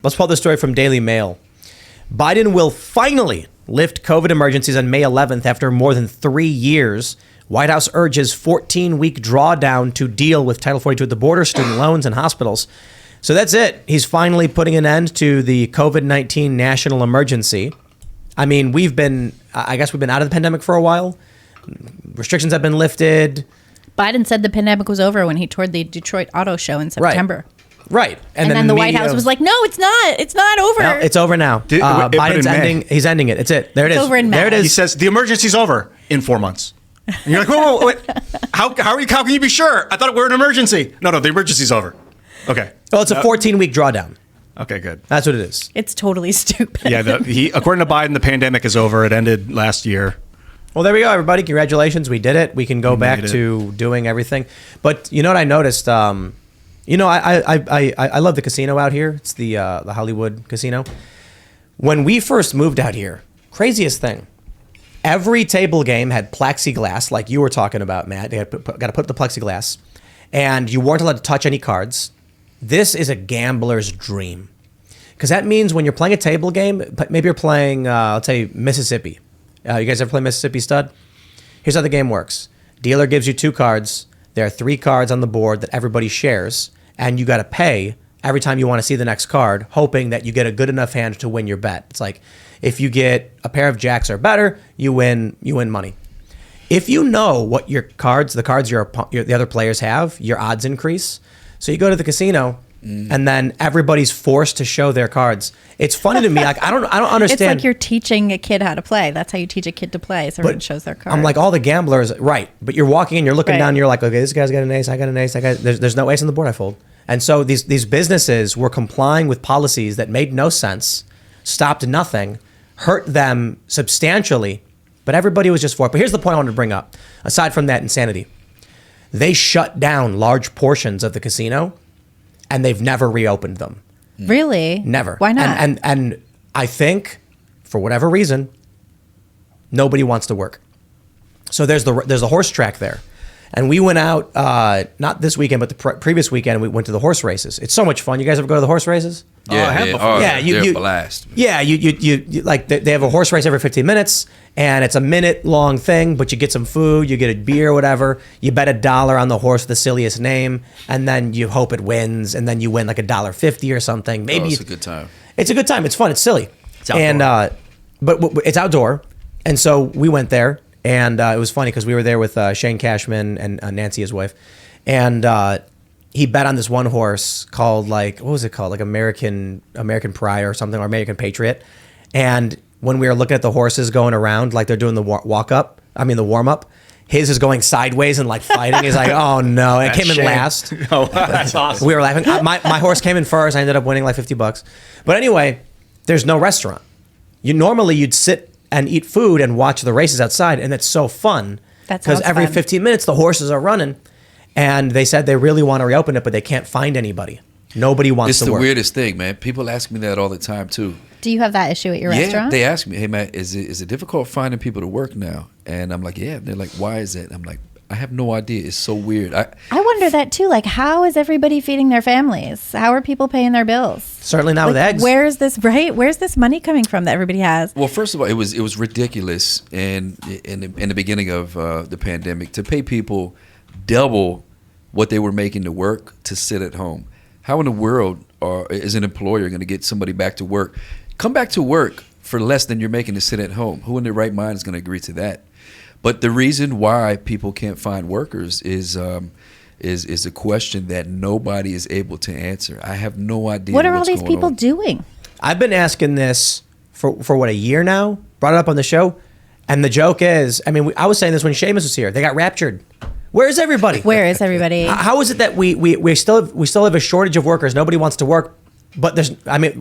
Let's pull this story from Daily Mail. Biden will finally lift COVID emergencies on May 11th after more than 3 years. White House urges 14-week drawdown to deal with Title 42 at the border, student loans, and hospitals. So that's it. He's finally putting an end to the COVID-19 national emergency. I mean, I guess we've been out of the pandemic for a while. Restrictions have been lifted. Biden said the pandemic was over when he toured the Detroit Auto Show in September. Right. And then the White House was like, no, it's not. It's not over. No, it's over now. Biden's ending. He's ending it. It's it. There it is. It's over in May. There it is. He says the emergency's over in 4 months. And you're like, whoa, wait. How can you be sure? I thought we were an emergency. No, the emergency's over. Okay. Well, it's a 14-week drawdown. Okay, good. That's what it is. It's totally stupid. Yeah, according to Biden, the pandemic is over. It ended last year. Well, there we go, everybody. Congratulations. We did it. We can go back to doing everything. But you know what I noticed? I love the casino out here. It's the Hollywood casino. When we first moved out here, craziest thing. Every table game had plexiglass, like you were talking about, Matt. They got to put up the plexiglass. And you weren't allowed to touch any cards. This is a gambler's dream. Because that means when you're playing a table game, maybe you're playing, let's say, Mississippi. You guys ever play Mississippi Stud? Here's how the game works. Dealer gives you 2 cards. There are 3 cards on the board that everybody shares. And you got to pay every time you want to see the next card, hoping that you get a good enough hand to win your bet. It's like if you get a pair of jacks or better, you win money. If you know what your cards, the cards the other players have, your odds increase. So you go to the casino and then everybody's forced to show their cards. It's funny to me. Like I don't understand. It's like you're teaching a kid how to play. That's how you teach a kid to play. So everyone shows their cards. I'm like all the gamblers, right? But you're walking in, you're looking down, and you're like, okay, this guy's got an ace, I got an ace, there's no ace on the board, I fold. And so these businesses were complying with policies that made no sense, stopped nothing, hurt them substantially, but everybody was just for it. But here's the point I wanted to bring up. Aside from that insanity, they shut down large portions of the casino, and they've never reopened them. Really? Never. Why not? And I think, for whatever reason, nobody wants to work. So there's a horse track there. And we went out, not this weekend, but the previous weekend, and we went to the horse races. It's so much fun. You guys ever go to the horse races? Yeah, I have before. they're a blast. Yeah, you like they have a horse race every 15 minutes, and it's a minute-long thing, but you get some food, you get a beer, whatever. You bet $1 on the horse with the silliest name, and then you hope it wins, and then you win like $1.50 or something. Maybe it's a good time. It's a good time. It's fun. It's silly. It's outdoor. And but it's outdoor, and so we went there. And it was funny because we were there with Shane Cashman and Nancy, his wife. And he bet on this one horse called what was it called? Like American Pride or something, or American Patriot. And when we were looking at the horses going around, like they're doing the the warm up, his is going sideways and like fighting. He's like, oh no. And it came in last. Oh, that's awesome. We were laughing. My horse came in first. I ended up winning like $50. But anyway, there's no restaurant. You'd sit and eat food and watch the races outside, and it's so fun because every 15 minutes the horses are running, and they said they really want to reopen it, but they can't find anybody. Nobody wants to work. It's the weirdest thing, man. People ask me that all the time too. Do you have that issue at your restaurant? They ask me, hey man, is it difficult finding people to work now? And I'm like, yeah. And they're like, why is it? I'm like, I have no idea. It's so weird. I wonder that too. Like, how is everybody feeding their families? How are people paying their bills? Certainly not with eggs. Where's this money coming from that everybody has? Well, first of all, it was ridiculous, and in the beginning of the pandemic, to pay people double what they were making to work to sit at home. How in the world is an employer going to get somebody back to work? Come back to work for less than you're making to sit at home. Who in their right mind is going to agree to that? But the reason why people can't find workers is a question that nobody is able to answer. I have no idea. What are all these people doing? I've been asking this for a year now. Brought it up on the show, and the joke is, I was saying this when Seamus was here. They got raptured. Where is everybody? Where is everybody? How is it that we still have a shortage of workers? Nobody wants to work, but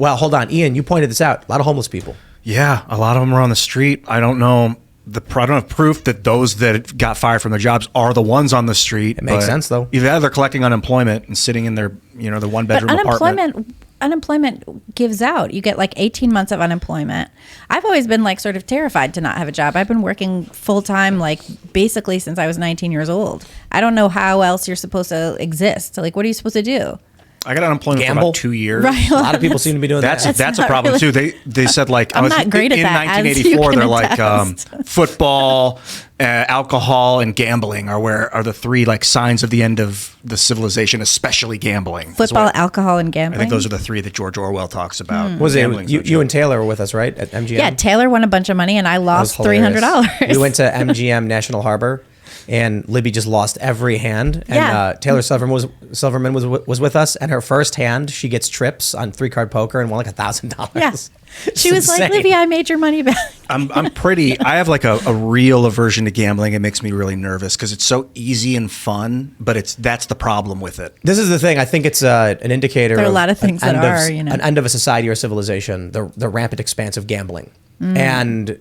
hold on, Ian, you pointed this out. A lot of homeless people. Yeah, a lot of them are on the street. I don't know. I don't have proof that those that got fired from their jobs are the ones on the street. It makes sense, though. Either they're collecting unemployment and sitting in their, the one-bedroom apartment. Unemployment gives out. You get like 18 months of unemployment. I've always been like sort of terrified to not have a job. I've been working full-time like basically since I was 19 years old. I don't know how else you're supposed to exist. Like, what are you supposed to do? I got unemployment for Gamble? about 2 years. Right. A lot of people seem to be doing That's that. that's a not problem really- too. They said like I'm not great at in that, as you 1984. can They're like attest. football, alcohol, and gambling are the three like signs of the end of the civilization, especially gambling. is Football, what- alcohol, and I gambling. think those are the three that George Orwell talks about. Was it Gambling's you, no you joke. and Taylor were with us, right, at MGM? Yeah, Taylor won a bunch of money, and I That was lost hilarious. $300. We went to MGM National Harbor, and Libby just lost every hand. And Yeah. Taylor Silverman was with us, and her first hand, she gets trips on 3-card poker and won like $1,000. Yeah. It's She was like, insane. Libby, I made your money back. I have like a real aversion to gambling. It makes me really nervous because it's so easy and fun, but that's the problem with it. This is the thing. I think it's an indicator. There are a of lot of things an that end are, you know. an end of a society or civilization. The rampant expanse of gambling, and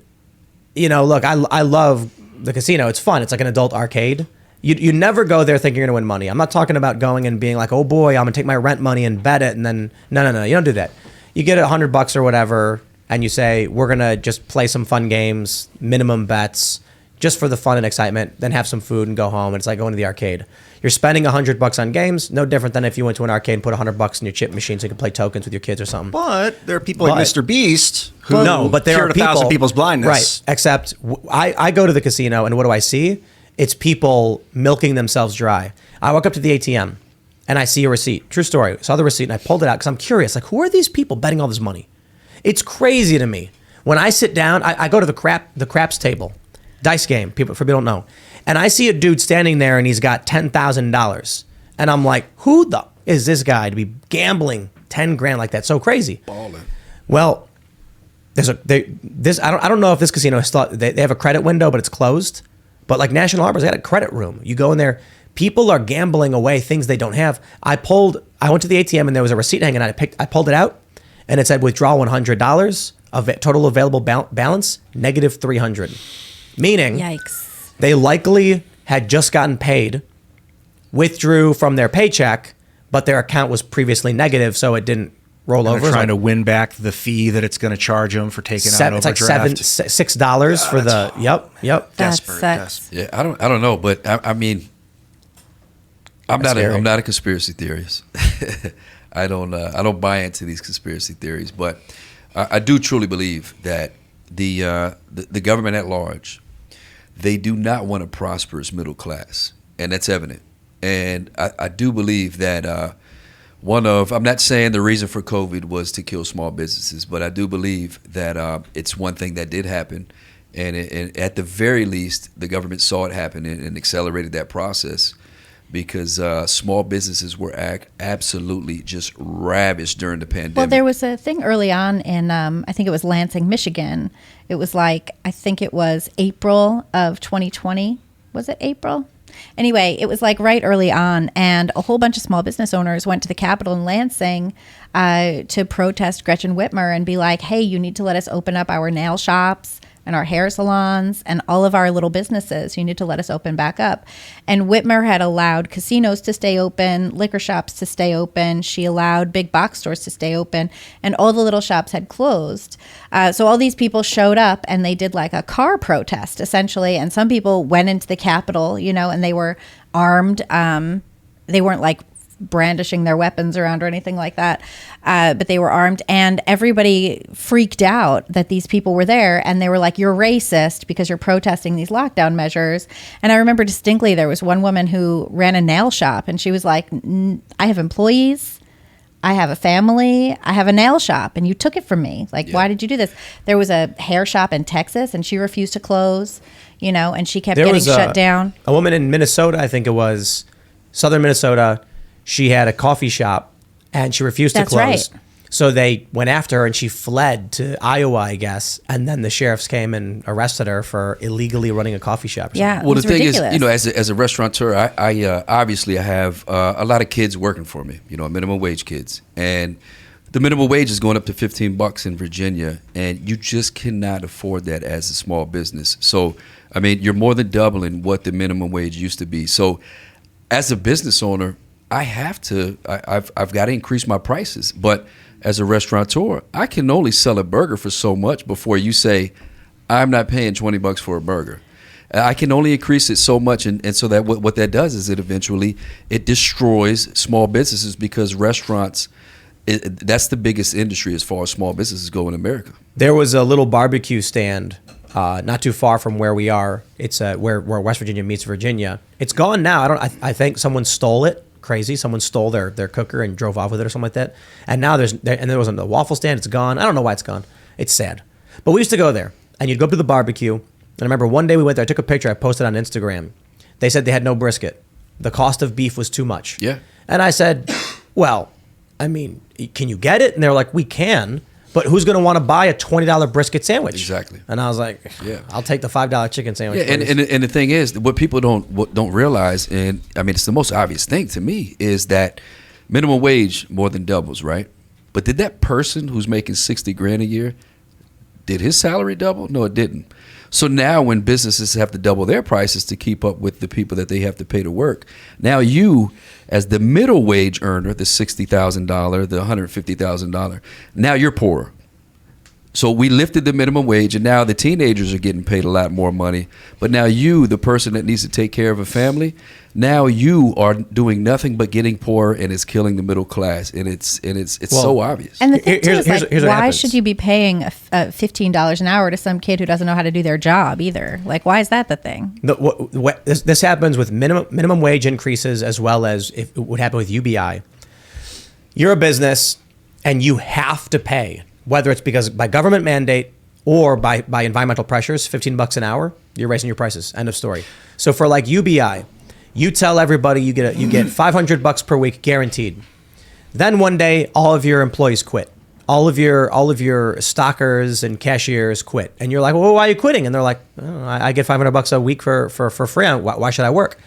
look, I love the casino. It's fun. It's like an adult arcade. You never go there thinking you're gonna win money. I'm not talking about going and being like, oh boy, I'm gonna take my rent money and bet it, and then no, you don't do that. You get $100 or whatever, and you say we're gonna just play some fun games, minimum bets, just for the fun and excitement. Then have some food and go home. And it's like going to the arcade. You're spending $100 on games, no different than if you went to an arcade and put $100 in your chip machine so you can play tokens with your kids or something. But there are people like But- Mr. Beast who No, but there cured are people, 1,000 people's blindness. Right. Except I go to the casino and what do I see? It's people milking themselves dry. I walk up to the ATM and I see a receipt. True story. Saw the receipt and I pulled it out because I'm curious. Like, who are these people betting all this money? It's crazy to me. When I sit down, I go to the craps table, dice game. For people don't know, and I see a dude standing there and he's got $10,000, and I'm like, who the is this guy to be gambling 10 grand like that? So crazy. Balling. Well, I don't know if this casino is still, they have a credit window, but it's closed. But like National Harbor's got a credit room. You go in there, people are gambling away things they don't have. I went to the ATM and there was a receipt hanging out. I pulled it out and it said withdraw $100 of total available balance negative 300, meaning Yikes. they likely had just gotten paid, withdrew from their paycheck, but their account was previously negative, so it didn't roll And over. they're It's trying like to win back the fee that it's going to charge them for taking out it's like overdraft. $6 for the yep. That Desperate, sucks. Yeah, I don't know, but I mean, I'm That's scary. not a conspiracy theorist. I don't buy into these conspiracy theories, but I do truly believe that the government at large, they do not want a prosperous middle class, and that's evident. And I do believe that I'm not saying the reason for COVID was to kill small businesses, but I do believe that it's one thing that did happen. And at the very least, the government saw it happen and accelerated that process because small businesses were absolutely just ravished during the pandemic. Well, there was a thing early on in, I think it was Lansing, Michigan. It was like, I think it was April of 2020. Was it April? Anyway, it was like right early on, and a whole bunch of small business owners went to the Capitol in Lansing to protest Gretchen Whitmer and be like, hey, you need to let us open up our nail shops and our hair salons and all of our little businesses. You need to let us open back up. And Whitmer had allowed casinos to stay open, liquor shops to stay open. She allowed big box stores to stay open, and all the little shops had closed. So all these people showed up and they did like a car protest essentially. And some people went into the Capitol, and they were armed. They weren't like brandishing their weapons around or anything like that, but they were armed, and everybody freaked out that these people were there, and they were like, you're racist because you're protesting these lockdown measures. And I remember distinctly there was one woman who ran a nail shop, and she was like, I have employees, I have a family, I have a nail shop, and you took it from me. Like, why did you do this? There was a hair shop in Texas, and she refused to close, and she kept getting shut down. A woman in Minnesota, I think it was southern Minnesota. She had a coffee shop and she refused to close. Right. So they went after her and she fled to Iowa, I guess. And then the sheriffs came and arrested her for illegally running a coffee shop. Or Yeah. something. Well, the It's thing ridiculous. is, as a restaurateur, I obviously have a lot of kids working for me, minimum wage kids. And the minimum wage is going up to $15 in Virginia, and you just cannot afford that as a small business. So, I mean, you're more than doubling what the minimum wage used to be. So, as a business owner, I've got to increase my prices. But as a restaurateur, I can only sell a burger for so much before you say, I'm not paying $20 for a burger. I can only increase it so much, and so that what that does is it destroys small businesses, because restaurants, that's the biggest industry as far as small businesses go in America. There was a little barbecue stand not too far from where we are. It's where West Virginia meets Virginia. It's gone now. I think someone stole it. Crazy. Someone stole their cooker and drove off with it or something like that. And now there was a waffle stand. It's gone. I don't know why it's gone. It's sad. But we used to go there, and you'd go up to the barbecue. And I remember one day we went there. I took a picture. I posted on Instagram. They said they had no brisket. The cost of beef was too much. Yeah. And I said, well, I mean, can you get it? And they're like, we can. But who's going to want to buy a $20 brisket sandwich? Exactly. And I was like, yeah, I'll take the $5 chicken sandwich. Yeah, and the thing is, what people don't realize, and I mean, it's the most obvious thing to me, is that minimum wage more than doubles, right? But did that person who's making $60,000 a year, did his salary double? No, it didn't. So now when businesses have to double their prices to keep up with the people that they have to pay to work, now you, as the middle wage earner, the $60,000, the $150,000, now you're poorer. So we lifted the minimum wage, and now the teenagers are getting paid a lot more money. But now you, the person that needs to take care of a family, now you are doing nothing but getting poorer, and it's killing the middle class, and it's so obvious. And the thing too is, like, here's what why happens. should you be paying $15 an hour to some kid who doesn't know how to do their job either? Like, why is that the thing? This happens with minimum wage increases, as well as if it would happen with UBI. You're a business, and you have to pay, whether it's because by government mandate or by environmental pressures, $15 an hour, you're raising your prices. End of story. So for like UBI, you tell everybody you get $500 per week guaranteed. Then one day, all of your employees quit. All of your stockers and cashiers quit, and you're like, well, why are you quitting? And they're like, oh, I get $500 a week for free. Why should I work?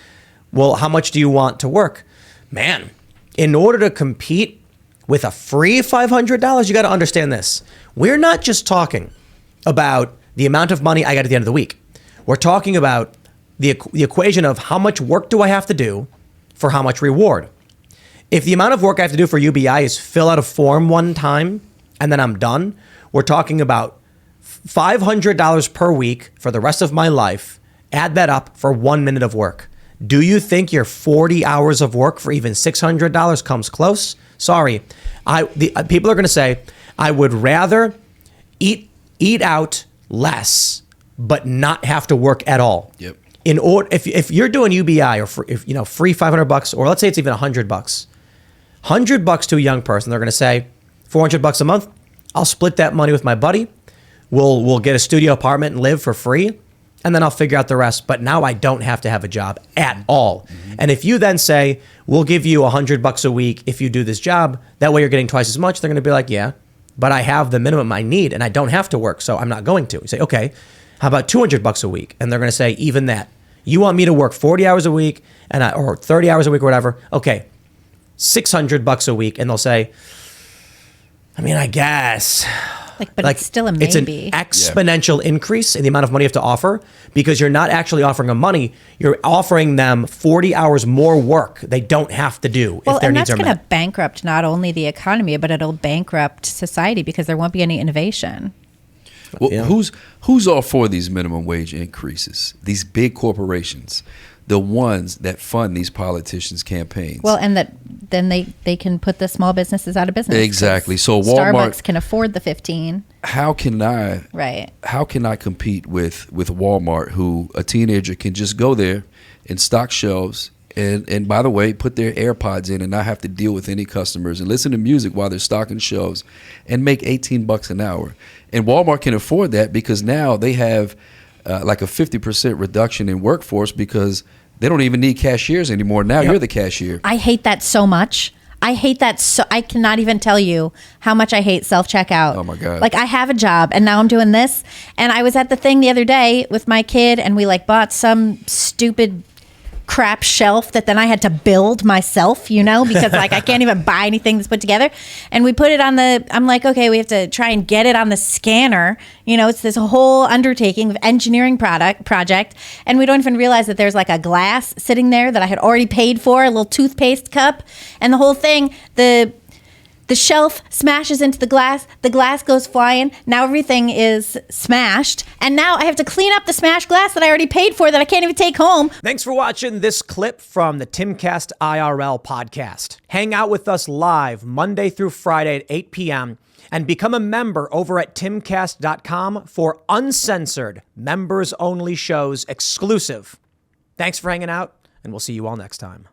Well, how much do you want to work? Man, in order to compete with a free $500, you got to understand this. We're not just talking about the amount of money I got at the end of the week. We're talking about the equation of how much work do I have to do for how much reward. If the amount of work I have to do for UBI is fill out a form one time and then I'm done, we're talking about $500 per week for the rest of my life. Add that up for 1 minute of work. Do you think your 40 hours of work for even $600 comes close? Sorry. People are going to say, I would rather eat out less, but not have to work at all. Yep. In order, if you're doing UBI or free $500, or let's say it's even $100, $100 to a young person, they're going to say $400 a month. I'll split that money with my buddy. We'll get a studio apartment and live for free, and then I'll figure out the rest. But now I don't have to have a job at all. Mm-hmm. And if you then say, we'll give you $100 a week if you do this job, that way you're getting twice as much, they're going to be like, yeah, but I have the minimum I need and I don't have to work, so I'm not going to. You say, okay, how about $200 a week? And they're going to say, even that. You want me to work 40 hours a week or 30 hours a week or whatever? Okay, $600 a week. And they'll say, I mean, I guess. But it's still a maybe. It's an exponential increase in the amount of money you have to offer, because you're not actually offering them money. You're offering them 40 hours more work they don't have to do if their needs are met. And that's going to bankrupt not only the economy, but it'll bankrupt society, because there won't be any innovation. Well, yeah. Who's all for these minimum wage increases? These big corporations, the ones that fund these politicians' campaigns. Well, and that then they can put the small businesses out of business. Exactly. So Walmart, Starbucks can afford the 15. How can I compete with Walmart, who a teenager can just go there and stock shelves and by the way, put their AirPods in and not have to deal with any customers and listen to music while they're stocking shelves and make $18 an hour. And Walmart can afford that because now they have like a 50% reduction in workforce, because they don't even need cashiers anymore. Now you're the cashier. I hate that so much. I hate that so. I cannot even tell you how much I hate self-checkout. Oh my God. Like, I have a job and now I'm doing this. And I was at the thing the other day with my kid, and we like bought some stupid crap shelf that then I had to build myself, because like I can't even buy anything that's put together. And we put it on I'm like, okay, we have to try and get it on the scanner. It's this whole undertaking of engineering project. And we don't even realize that there's like a glass sitting there that I had already paid for, a little toothpaste cup, and the whole thing, the The shelf smashes into the glass goes flying. Now everything is smashed. And now I have to clean up the smashed glass that I already paid for that I can't even take home. Thanks for watching this clip from the Timcast IRL podcast. Hang out with us live Monday through Friday at 8 p.m. and become a member over at timcast.com for uncensored, members-only shows exclusive. Thanks for hanging out, and we'll see you all next time.